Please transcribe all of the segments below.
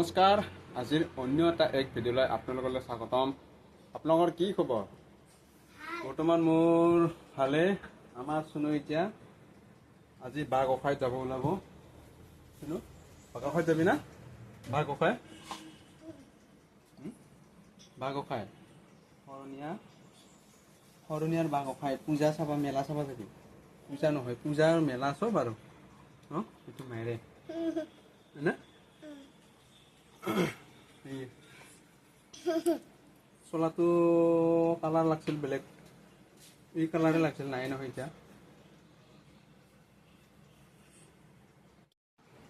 নমস্কাৰ আজিৰ অন্য এটা এক ভিডিঅ'লৈ আপোনালোকলৈ স্বাগতম। আপোনালোকৰ কি খবৰ? বৰ্তমান মোৰ ভালে। আমাৰ চুনু এতিয়া আজি বাঘ গোসাঁইত যাব ওলাব। চুনু বাঘ গোসাঁইত যাবি না? বাঘ গোসাঁই শৰণীয়াৰ বাঘ গোসাঁই পূজা চাবা মেলা চাবা যাবি? পূজা নহয়, পূজা আৰু মেলা চব আৰু এইটো মাৰে না চোলাটো কালাৰ লাগিছিল বেলেগ, এই কালাৰে লাগিছিল, নাই নহয় এতিয়া।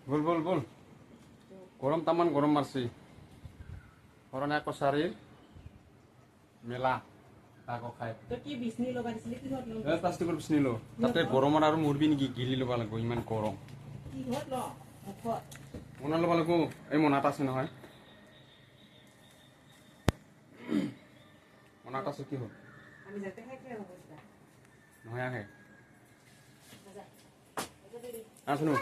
বল বল বল, গৰম তামান গৰম মাৰছি। শৰণীয়া কছাৰীৰ মেলা প্লাষ্টিকৰ বিচনি লো, তাতে গৰমত আৰু মৰবি নেকি? গিলি ল'ব লাগিব, ইমান গৰম। মোনা ল'ব লাগিব, এই মোনাত আছে নহয়। মোনাত আছে, কি হ'ল নহয় আহে আছোনো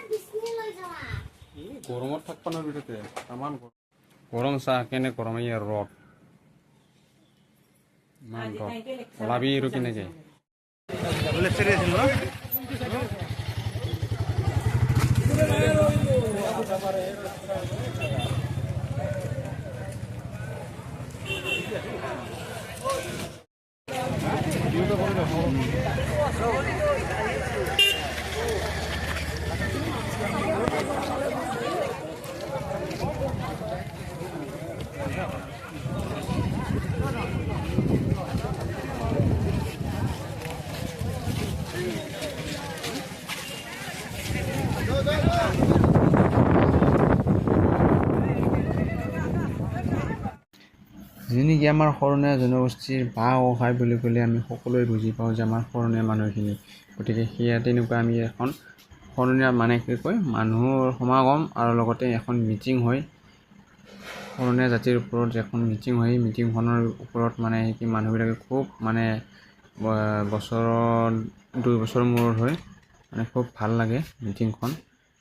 গৰমত থাকবা নোৱাৰি তাতে, তামান গৰম। চাহ কেনে গৰম, ইয়াৰ ৰদ ইমান ৰদ, ওলাবি আৰু কেনেকে? যেনেকৈ আমাৰ শৰণীয়া জনগোষ্ঠীৰ বাঘ গোসাঁই বুলি ক'লে আমি সকলোৱে বুজি পাওঁ যে আমাৰ শৰণীয়া মানুহখিনি, গতিকে সেয়া তেনেকুৱা আমি এখন শৰণীয়া মানে কি কয় মানুহৰ সমাগম আৰু লগতে এখন মিটিং হয়। শৰণীয়া জাতিৰ ওপৰত এখন মিটিং হয়, মিটিংখনৰ ওপৰত মানে কি মানুহবিলাকে খুব মানে বছৰত 2 বছৰ মূৰত হয়, মানে খুব ভাল লাগে মিটিংখন।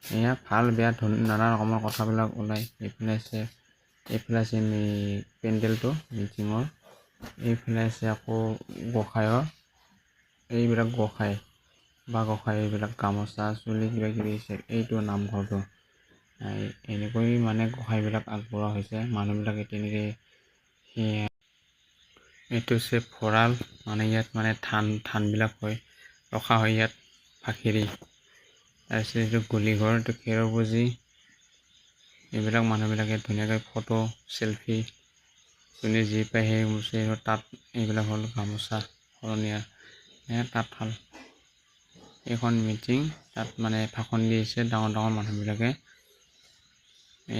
এয়া ভাল বেয়া নানা ৰকমৰ কথাবিলাক ওলায়। এইফালে আছে পেণ্ডেলটো মিটিঙৰ, এইফালে আছে আকৌ গোসাঁইৰ, এইবিলাক গোসাঁই বা গোসাঁই এইবিলাক গামোচা চুলি কিবা কিবি আছে। এইটো নামঘৰটো এনেকৈ মানে গোসাঁইবিলাক আগবঢ়োৱা হৈছে। মানুহবিলাকে তেনেকৈ এইটো হৈছে ভঁৰাল, মানে ইয়াত মানে ধানবিলাক হয় ৰখা হয় ইয়াত ফাঁকিৰি। তাৰপিছত এইটো গলিঘৰ, এইটো খেৰৰ পুঁজি। এইবিলাক মানুহবিলাকে ধুনীয়াকৈ ফটো চেলফি যোনে যি পায় সেই মুচি তাত। এইবিলাক হ'ল গামোচা শৰণীয়া তাঁতশাল। এইখন মিটিং, তাত মানে ভাষণ দি আছে ডাঙৰ ডাঙৰ মানুহবিলাকে।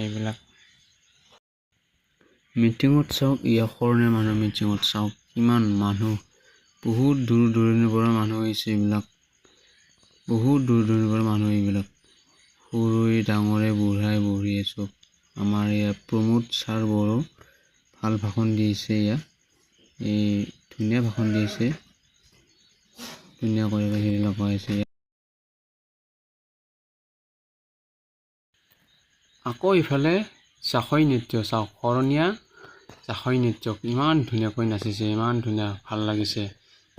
এইবিলাক মিটিঙত চাওক, শৰণীয়া মানুহ মিটিঙত চাওক কিমান মানুহ, বহুত দূৰ দূৰণিৰ পৰা মানুহ আহিছে। এইবিলাক বহুত দূৰ দূৰণিৰ পৰা মানুহ, এইবিলাক সৰুৱে ডাঙৰে বুঢ়াই বুঢ়ীয়ে চব। আমাৰ ইয়াত প্ৰমোদ ছাৰ বড়ো ভাল ভাষণ দিছে। ইয়াত এই ধুনীয়া ভাষণ দিছে, ধুনীয়াকৈ হেৰি লগাইছে। আকৌ ইফালে জাখৈ নৃত্য চাওক, শৰণীয়া জাখৈ নৃত্য ইমান ধুনীয়াকৈ নাচিছে, ইমান ধুনীয়া ভাল লাগিছে।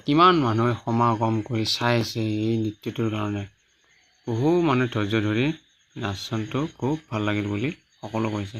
কিমান মানুহে সমাগম কৰি চাই আছে এই নৃত্যটোৰ কাৰণে। বহু মানুহ ধৈৰ্য ধৰি নাচনটো খুব ভাল লাগিল বুলি সকলো কৈছে।